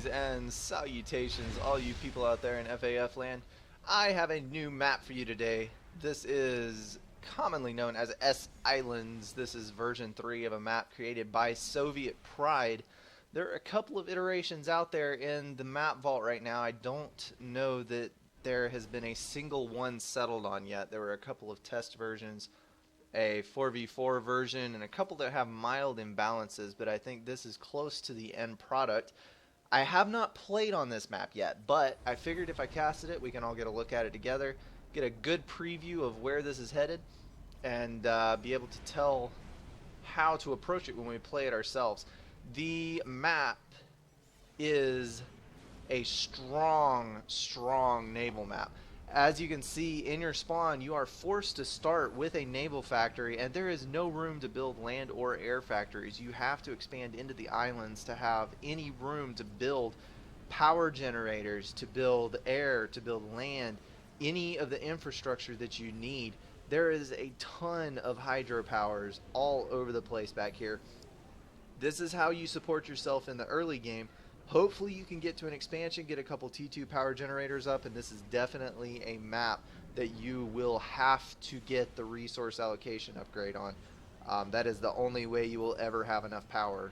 Greetings and salutations, all you people out there in FAF land. I have a new map for you today. This is commonly known as S Islands. This is version 3 of a map created by SovietPride. There are a couple of iterations out there in the map vault right now. I don't know that there has been a single one settled on yet. There were a couple of test versions, a 4v4 version, and a couple that have mild imbalances, but I think this is close to the end product. I have not played on this map yet, but I figured if I casted it, we can all get a look at it together, get a good preview of where this is headed, and be able to tell how to approach it when we play it ourselves. The map is a strong naval map. As you can see in your spawn, you are forced to start with a naval factory, and there is no room to build land or air factories. You have to expand into the islands to have any room to build power generators, to build air, to build land, any of the infrastructure that you need. There is a ton of hydropowers all over the place back here. This is how you support yourself in the early game. Hopefully you can get to an expansion, get a couple T2 power generators up, and this is definitely a map that you will have to get the resource allocation upgrade on. That is the only way you will ever have enough power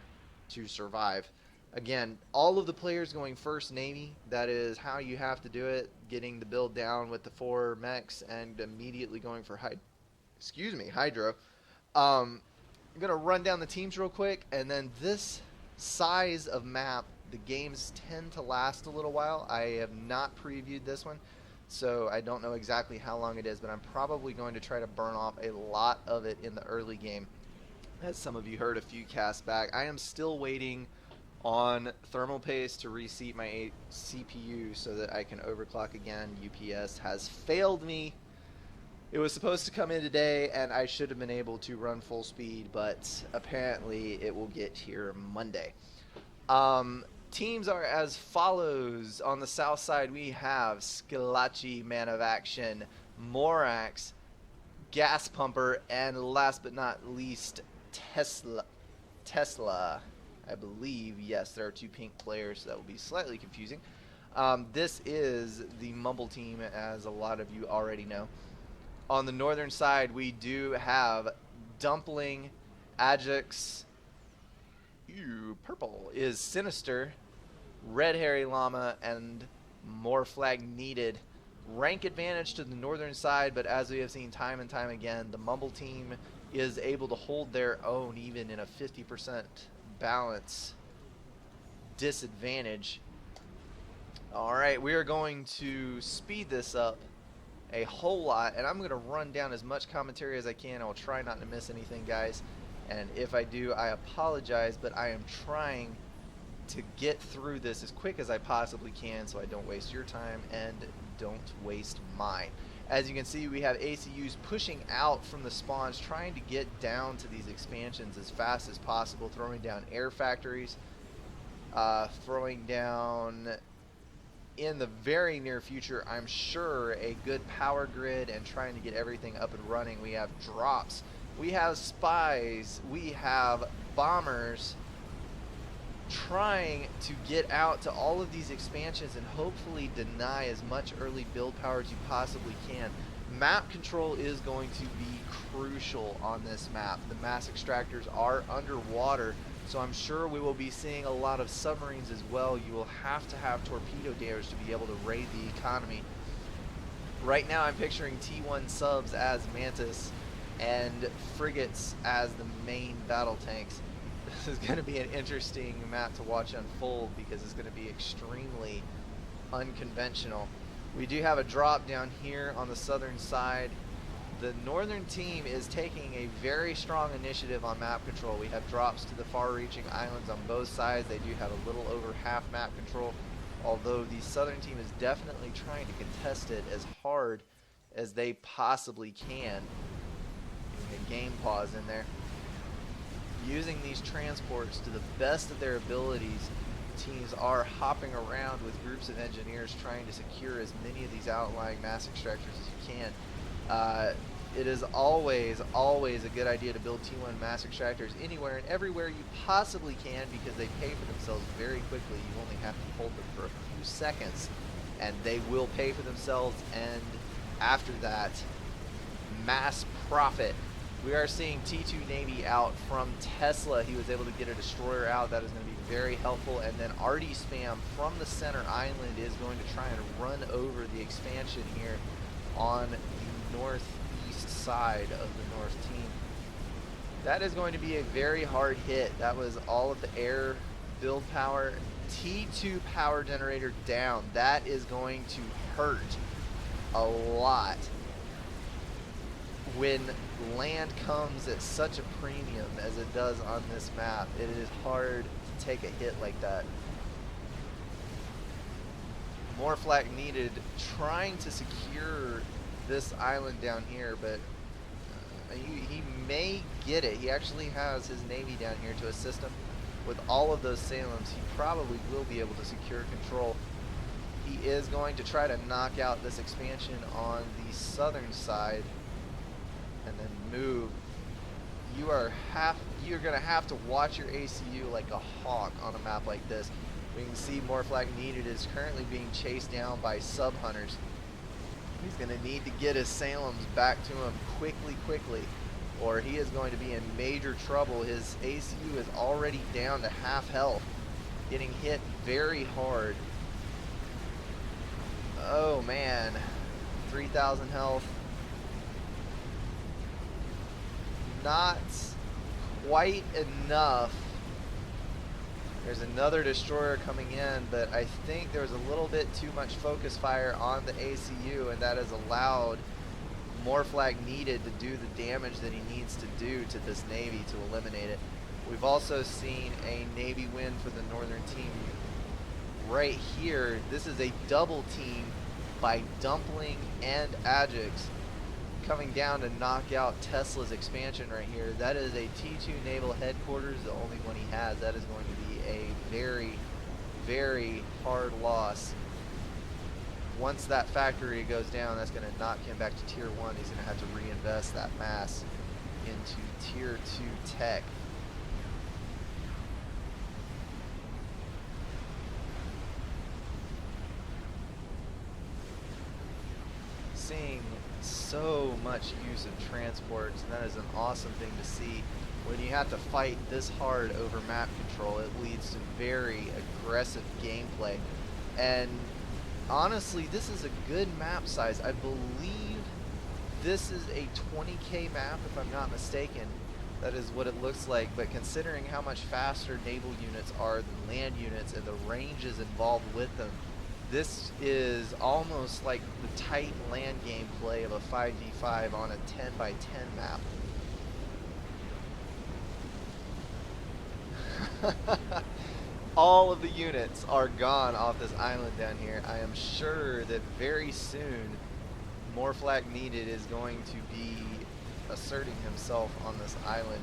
to survive. Again, all of the players going first Navy, that is how you have to do it, getting the build down with the 4 mechs and immediately going for hydro. I'm going to run down the teams real quick, and then this size of map, the games tend to last a little while. I have not previewed this one, so I don't know exactly how long it is, but I'm probably going to try to burn off a lot of it in the early game. As some of you heard a few casts back, I am still waiting on thermal paste to reseat my CPU so that I can overclock again. UPS has failed me. It was supposed to come in today, and I should have been able to run full speed, but apparently it will get here Monday. Teams are as follows. On the south side, we have Skilachi, Man of Action, Morax, Gas Pumper, and last but not least, Tesla, I believe. Yes, there are 2 pink players, so that will be slightly confusing. This is the Mumble team, as a lot of you already know. On the northern side, we do have Dumpling, Ajax, purple is Sinister, Red Hairy Llama, and more flag needed. Rank advantage to the northern side, but as we have seen time and time again, the Mumble team is able to hold their own even in a 50% balance disadvantage. Alright, we are going to speed this up a whole lot, and I'm going to run down as much commentary as I can. I will try not to miss anything, guys. And if I do, I apologize, but I am trying to get through this as quick as I possibly can so I don't waste your time and don't waste mine. As you can see, we have ACUs pushing out from the spawns, trying to get down to these expansions as fast as possible, throwing down air factories, throwing down, in the very near future, I'm sure, a good power grid and trying to get everything up and running. We have drops. We have spies, we have bombers trying to get out to all of these expansions and hopefully deny as much early build power as you possibly can. Map control is going to be crucial on this map. The mass extractors are underwater, so I'm sure we will be seeing a lot of submarines as well. You will have to have torpedo dares to be able to raid the economy. Right now I'm picturing T1 subs as Mantis and frigates as the main battle tanks. This is going to be an interesting map to watch unfold because it's going to be extremely unconventional. We do have a drop down here on the southern side. The northern team is taking a very strong initiative on map control. We have drops to the far-reaching islands on both sides. They do have a little over half map control, although the southern team is definitely trying to contest it as hard as they possibly can. A game pause in there. Using these transports to the best of their abilities, teams are hopping around with groups of engineers trying to secure as many of these outlying mass extractors as you can. It is always, always a good idea to build T1 mass extractors anywhere and everywhere you possibly can, because they pay for themselves very quickly. You only have to hold them for a few seconds and they will pay for themselves, and after that, mass profit. We are seeing T2 Navy out from Tesla. He was able to get a destroyer out. That is going to be very helpful. And then Arty Spam from the center island is going to try and run over the expansion here on the northeast side of the North team. That is going to be a very hard hit. That was all of the air build power. T2 power generator down. That is going to hurt a lot when land comes at such a premium as it does on this map. It is hard to take a hit like that. More flak needed, trying to secure this island down here, but he may get it. He actually has his navy down here to assist him with all of those Salems. He probably will be able to secure control. He is going to try to knock out this expansion on the southern side and then move. You're going to have to watch your ACU like a hawk on a map like this. We can see more flak needed is currently being chased down by sub hunters. He's going to need to get his Salems back to him quickly, or he is going to be in major trouble. His ACU is already down to half health, getting hit very hard. Oh man, 3,000 health. Not quite enough. There's another destroyer coming in, but I think there was a little bit too much focus fire on the ACU, and that has allowed more flag needed to do the damage that he needs to do to this Navy to eliminate it. We've also seen a Navy win for the northern team right here. This is a double team by Dumpling and Ajax coming down to knock out Tesla's expansion right here. That is a T2 naval headquarters, the only one he has. That is going to be a very, very hard loss. Once that factory goes down, that's going to knock him back to tier 1. He's going to have to reinvest that mass into tier 2 tech. Seeing so much use of transports, and that is an awesome thing to see. When you have to fight this hard over map control, it leads to very aggressive gameplay. And honestly, this is a good map size. I believe this is a 20k map, if I'm not mistaken. That is what it looks like, but considering how much faster naval units are than land units and the ranges involved with them, this is almost like the tight land gameplay of a 5v5 on a 10 by 10 map. All of the units are gone off this island down here. I am sure that very soon more flag needed is going to be asserting himself on this island.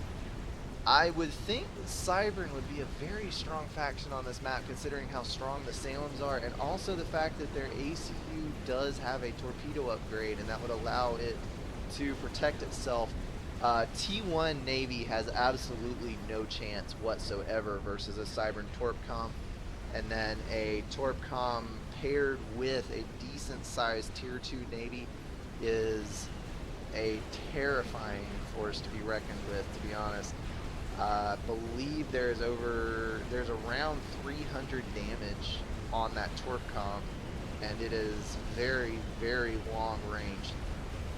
I would think that Cybern would be a very strong faction on this map, considering how strong the Salems are, and also the fact that their ACU does have a torpedo upgrade, and that would allow it to protect itself. T1 Navy has absolutely no chance whatsoever versus a Cybern Torpcom, and then a Torpcom paired with a decent sized tier 2 Navy is a terrifying force to be reckoned with, to be honest. I believe there's around 300 damage on that Torpcom, and it is very, very long range.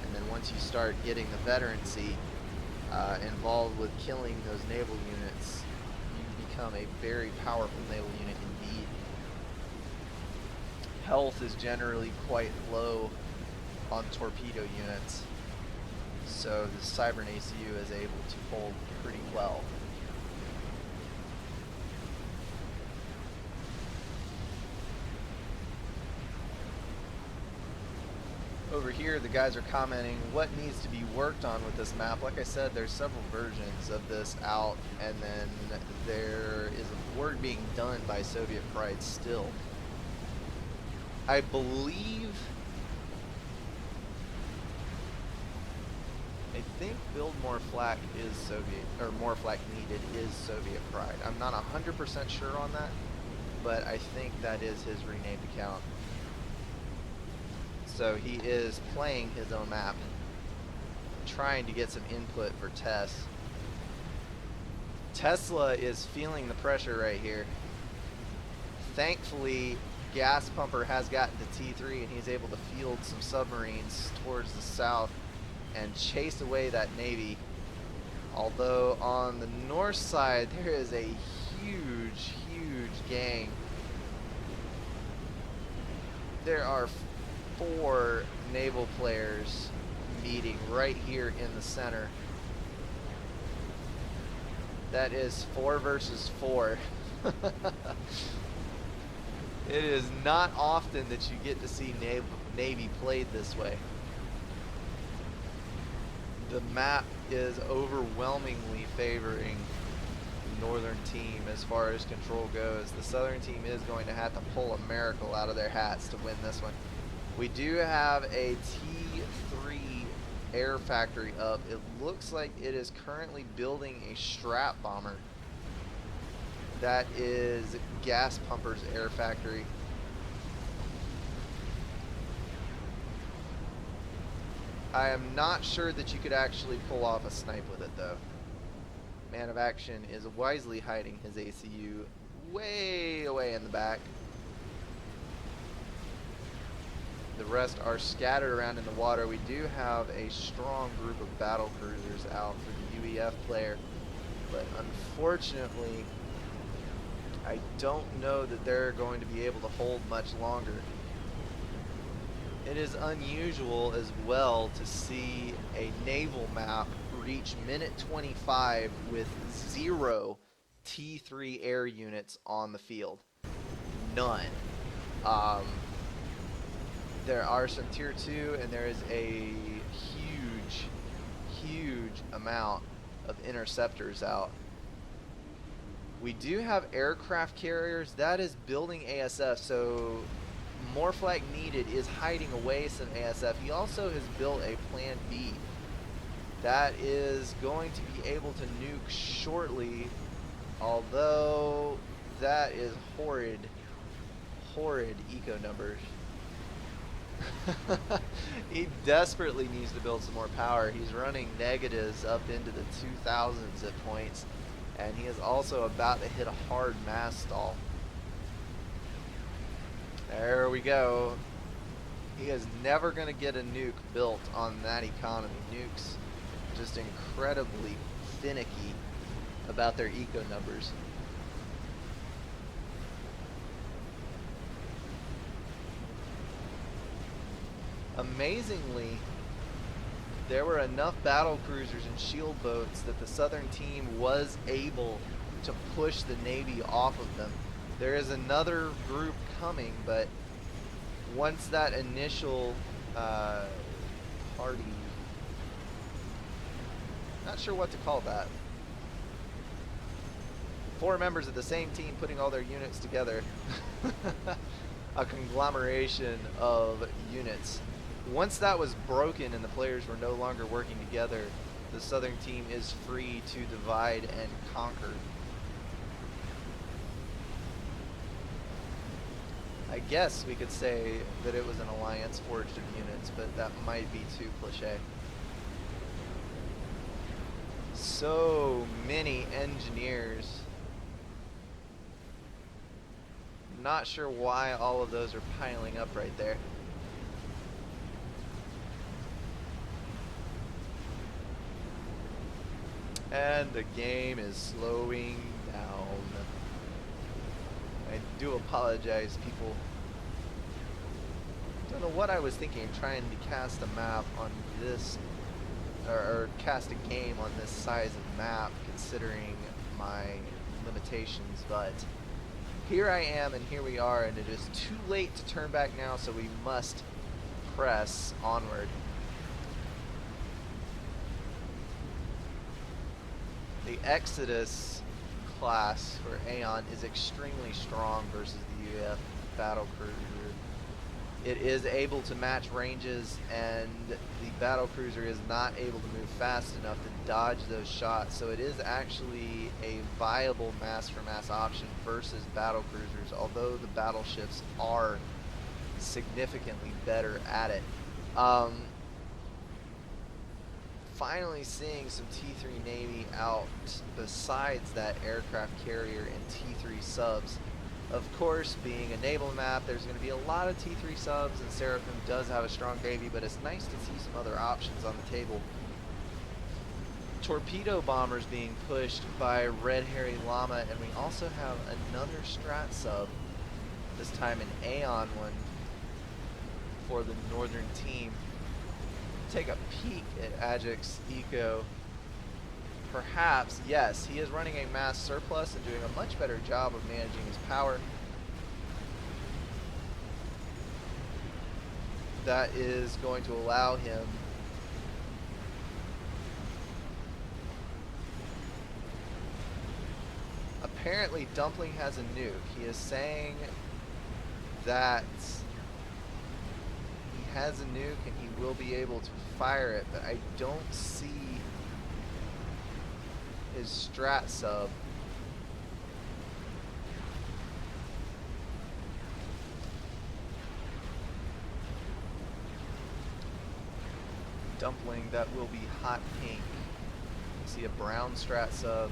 And then once you start getting the veterancy involved with killing those naval units, you become a very powerful naval unit indeed. Health is generally quite low on torpedo units, so the Cybern ACU is able to hold pretty well. Over here, the guys are commenting what needs to be worked on with this map. Like I said, there's several versions of this out, and then there is work being done by SovietPride still. I believe I think build more flak is Soviet, or more flak needed is Soviet Pride. I'm not 100% sure on that, but I think that is his renamed account. So he is playing his own map, trying to get some input for Tess. Tesla is feeling the pressure right here. Thankfully, Gas Pumper has gotten to T3 and he's able to field some submarines towards the south and chase away that Navy. Although on the north side there is a huge, huge gang. There are 4 naval players meeting right here in the center. That is 4 versus 4. It is not often that you get to see Navy played this way. The map is overwhelmingly favoring the northern team as far as control goes. The southern team is going to have to pull a miracle out of their hats to win this one. We do have a T3 air factory up. It looks like it is currently building a strap bomber. That is Gas Pumper's air factory. I am not sure that you could actually pull off a snipe with it though. Man of Action is wisely hiding his ACU way away in the back. The rest are scattered around in the water. We do have a strong group of battle cruisers out for the UEF player, but unfortunately I don't know that they're going to be able to hold much longer. It is unusual as well to see a naval map reach minute 25 with 0 T3 air units on the field. None. There are some tier 2 and there is a huge amount of interceptors out. We do have aircraft carriers. That is building ASF, so more flag needed is hiding away some ASF. He also has built a plan B that is going to be able to nuke shortly, although that is horrid eco numbers. He desperately needs to build some more power. He's running negatives up into the 2000s at points, and he is also about to hit a hard mass stall. There we go. He is never going to get a nuke built on that economy. Nukes just incredibly finicky about their eco numbers. Amazingly, there were enough battle cruisers and shield boats that the southern team was able to push the Navy off of them. There is another group coming, but once that initial party, not sure what to call that, 4 members of the same team putting all their units together, a conglomeration of units. Once that was broken and the players were no longer working together, the southern team is free to divide and conquer. I guess we could say that it was an alliance forged of units, but that might be too cliche. So many engineers. Not sure why all of those are piling up right there. And the game is slowing down. I do apologize, people. Don't know what I was thinking trying to cast a map on this, or cast a game on this size of map, considering my limitations, but here I am and here we are, and it is too late to turn back now, so we must press onward. The Exodus class for Aeon is extremely strong versus the UEF battle cruiser. It is able to match ranges, and the battle cruiser is not able to move fast enough to dodge those shots. So it is actually a viable mass-for-mass option versus battle cruisers, although the battleships are significantly better at it. Finally seeing some T3 Navy out besides that aircraft carrier and T3 subs. Of course, being a naval map, there's going to be a lot of T3 subs, and Seraphim does have a strong navy, but it's nice to see some other options on the table. Torpedo bombers being pushed by Red Hairy Llama, and we also have another strat sub, this time an Aeon one for the northern team. Take a peek at Ajax Eco. Perhaps, yes, he is running a mass surplus and doing a much better job of managing his power. That is going to allow him apparently Dumpling has a nuke. He is saying that he has a nuke and he will be able to fire it, but I don't see his strat sub. Dumpling, that will be hot pink. I see a brown strat sub,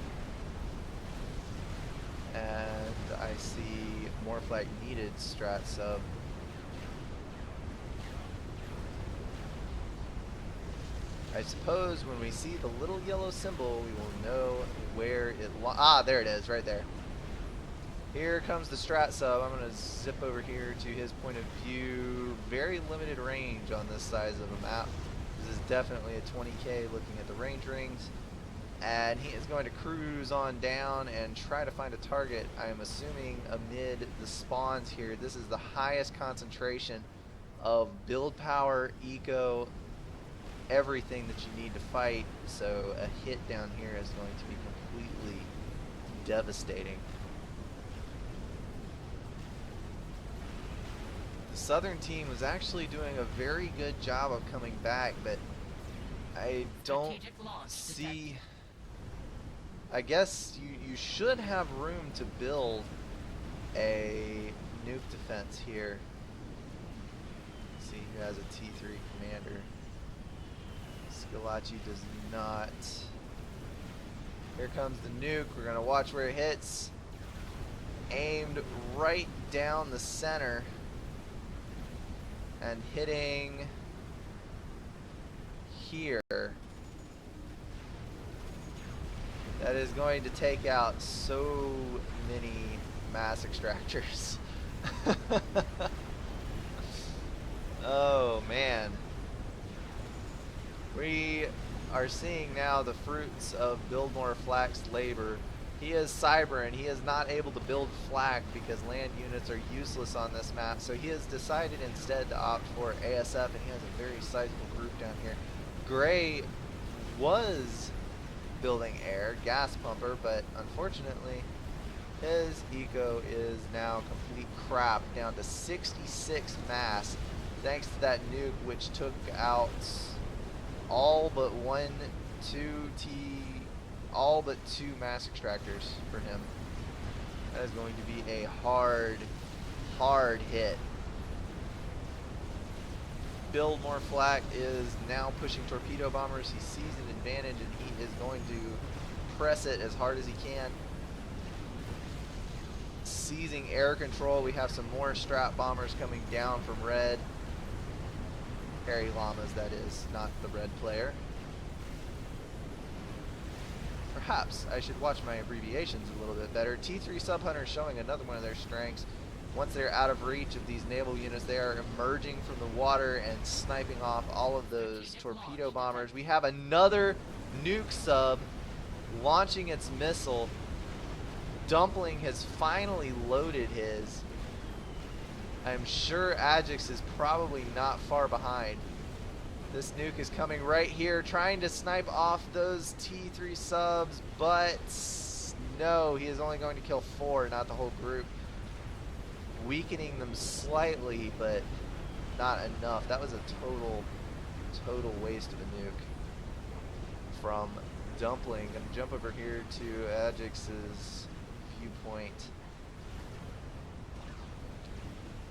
and I see more flag needed strat sub. I suppose when we see the little yellow symbol, we will know where it there it is, right there. Here comes the strat sub. I'm going to zip over here to his point of view. Very limited range on this size of a map. This is definitely a 20K looking at the range rings. And he is going to cruise on down and try to find a target. I am assuming amid the spawns here. This is the highest concentration of build power, eco, everything that you need to fight, so a hit down here is going to be completely devastating. The southern team was actually doing a very good job of coming back, but I don't see... I guess you should have room to build a nuke defense here. Let's see who has a T3 commander. Scalacci does not. Here comes the nuke. We're going to watch where it hits. Aimed right down the center and hitting here. That is going to take out so many mass extractors. Oh man. We are seeing now the fruits of Build More Flak's labor. He is cyber and he is not able to build flak because land units are useless on this map, so he has decided instead to opt for ASF, and he has a very sizable group down here. Gray was building air, gas pumper, but unfortunately his eco is now complete crap, down to 66 mass thanks to that nuke, which took out all but two mass extractors for him. That is going to be a hard hit. Build More Flak is now pushing torpedo bombers. He sees an advantage and he is going to press it as hard as he can. Seizing air control, we have some more strat bombers coming down from red. Hairy Llamas, that is, not the red player. Perhaps I should watch my abbreviations a little bit better. T3 Sub Hunter showing another one of their strengths. Once they're out of reach of these naval units, they are emerging from the water and sniping off all of those torpedo bombers. We have another nuke sub launching its missile. Dumpling has finally loaded his. I'm sure Ajax is probably not far behind. This nuke is coming right here, trying to snipe off those T3 subs, but no, he is only going to kill 4, not the whole group. Weakening them slightly, but not enough. That was a total waste of a nuke from Dumpling. Gonna jump over here to Ajax's viewpoint.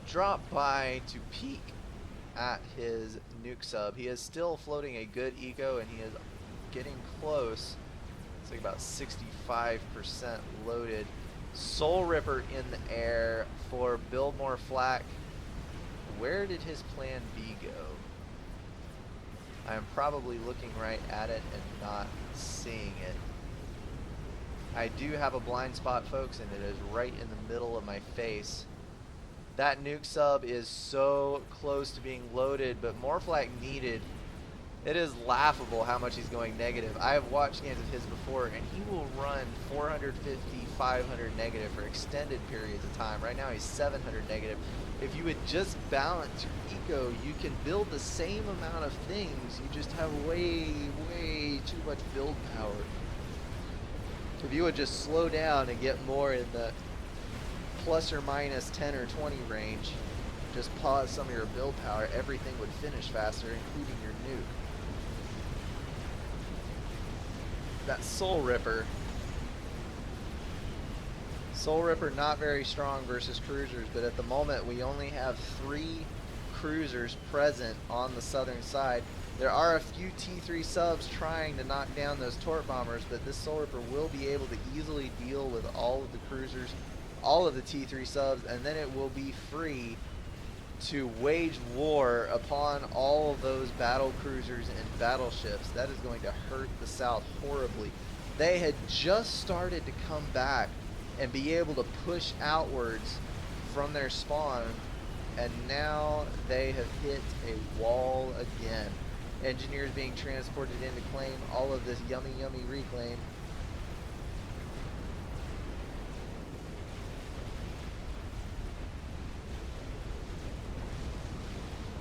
Drop by to peek at his nuke sub. He is still floating a good eco, and he is getting close. It's like about 65% loaded. Soul Ripper in the air for Build More Flak. Where did his plan B go? I am probably looking right at it and not seeing it. I do have a blind spot, folks, and it is right in the middle of my face. That nuke sub is so close to being loaded, but more flak needed. It is laughable how much he's going negative. I have watched games of his before, and he will run 450, 500 negative for extended periods of time. Right now he's 700 negative. If you would just balance your eco, you can build the same amount of things. You just have way too much build power. If you would just slow down and get more in the plus or minus 10 or 20 range, just pause some of your build power, everything would finish faster, including your nuke. That Soul Ripper not very strong versus cruisers, but at the moment we only have 3 cruisers present on the southern side. There are a few T3 subs trying to knock down those torp bombers, but this Soul Ripper will be able to easily deal with all of the cruisers, all of the T3 subs, and then it will be free to wage war upon all of those battle cruisers and battleships. That is going to hurt the South horribly. They had just started to come back and be able to push outwards from their spawn, and now they have hit a wall again. Engineers being transported in to claim all of this yummy reclaim.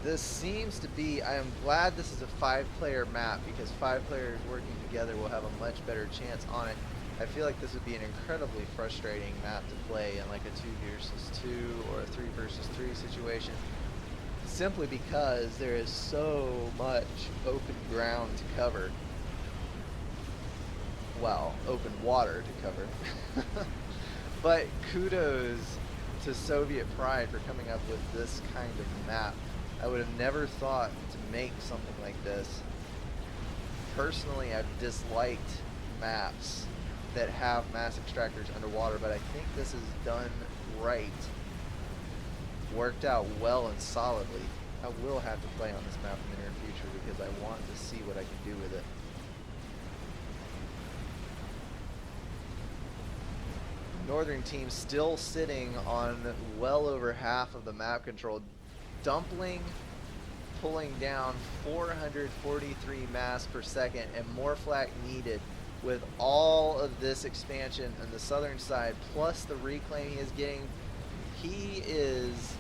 This seems to be, I am glad this is a 5-player map, because 5 players working together will have a much better chance on it. I feel like this would be an incredibly frustrating map to play in like a 2 versus 2 or a 3 versus 3 situation, simply because there is so much open ground to cover. Well, open water to cover. But kudos to SovietPride for coming up with this kind of map. I would have never thought to make something like this. Personally, I've disliked maps that have mass extractors underwater, but I think this is done right. Worked out well and solidly. I will have to play on this map in the near future because I want to see what I can do with it. Northern team still sitting on well over half of the map control. Dumpling pulling down 443 mass per second, and more flak needed with all of this expansion on the southern side, plus the reclaim he is getting. He is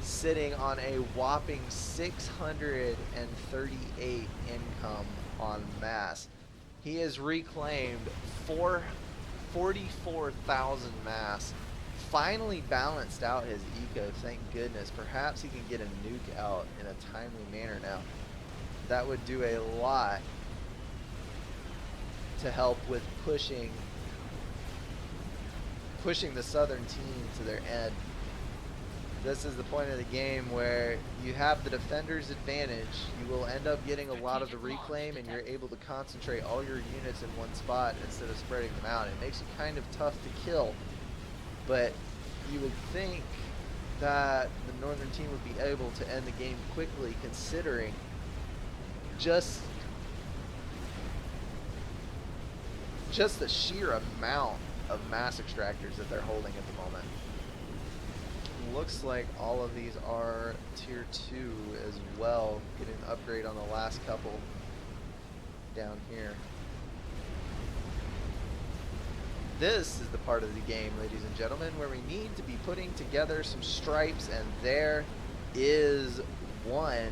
sitting on a whopping 638 income on mass. He has reclaimed 44,000 mass. Finally balanced out his eco, thank goodness. Perhaps he can get a nuke out in a timely manner now. That would do a lot to help with pushing the southern team to their end. This is the point of the game where you have the defender's advantage. You will end up getting a lot of the reclaim, and you're able to concentrate all your units in one spot instead of spreading them out. It makes it kind of tough to kill, but you would think that the northern team would be able to end the game quickly, considering just the sheer amount of mass extractors that they're holding at the moment. Looks like all of these are tier 2 as well, getting an upgrade on the last couple down here. This is the part of the game, ladies and gentlemen, where we need to be putting together some stripes, and there is one.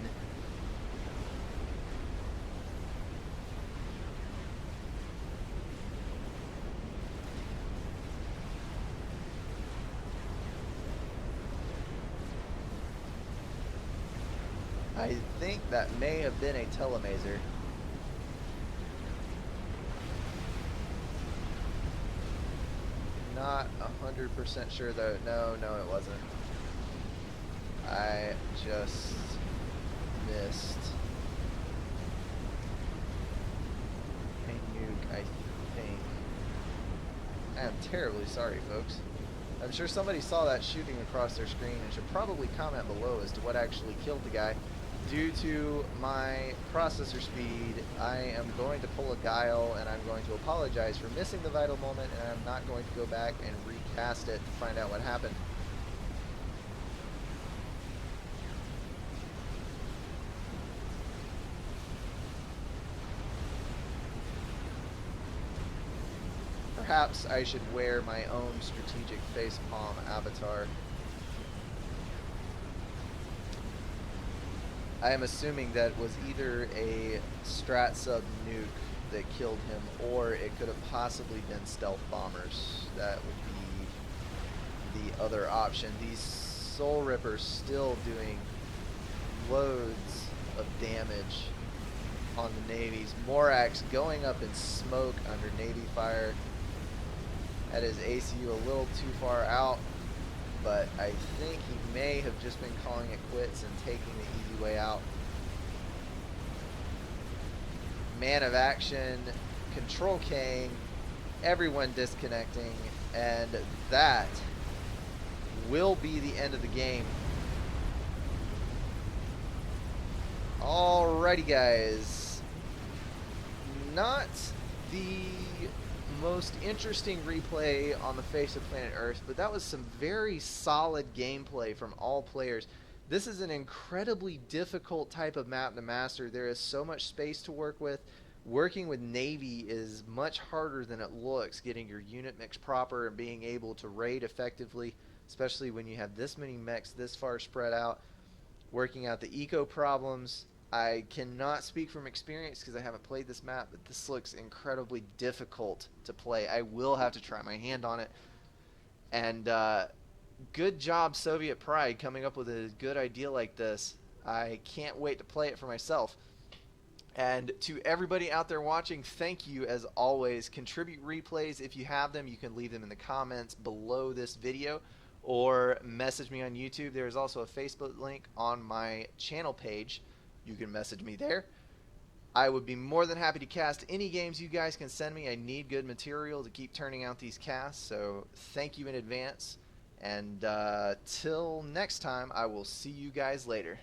I think that may have been a telemaser. Not 100% sure though. No, it wasn't. I just missed a nuke, I think. I am terribly sorry, folks. I'm sure somebody saw that shooting across their screen and should probably comment below as to what actually killed the guy. Due to my processor speed, I am going to pull a guile and I'm going to apologize for missing the vital moment, and I'm not going to go back and recast it to find out what happened. Perhaps I should wear my own strategic facepalm avatar. I am assuming that was either a strat sub nuke that killed him, or it could have possibly been stealth bombers. That would be the other option. These Soul Rippers still doing loads of damage on the navies. Morax going up in smoke under Navy fire. That is ACU a little too far out, but I think he may have just been calling it quits and taking the easy way out. Man of action, control K'ing, everyone disconnecting, and that will be the end of the game. Alrighty guys, not the most interesting replay on the face of planet Earth, but that was some very solid gameplay from all players. This is an incredibly difficult type of map to master. There is so much space to work with. Working with Navy is much harder than it looks, getting your unit mix proper and being able to raid effectively, especially when you have this many mechs this far spread out. Working out the eco problems. I cannot speak from experience because I haven't played this map, but this looks incredibly difficult to play. I will have to try my hand on it. And good job, SovietPride, coming up with a good idea like this. I can't wait to play it for myself. And to everybody out there watching, thank you as always. Contribute replays if you have them. You can leave them in the comments below this video or message me on YouTube. There is also a Facebook link on my channel page. You can message me there. I would be more than happy to cast any games you guys can send me. I need good material to keep turning out these casts, so thank you in advance. And till next time, I will see you guys later.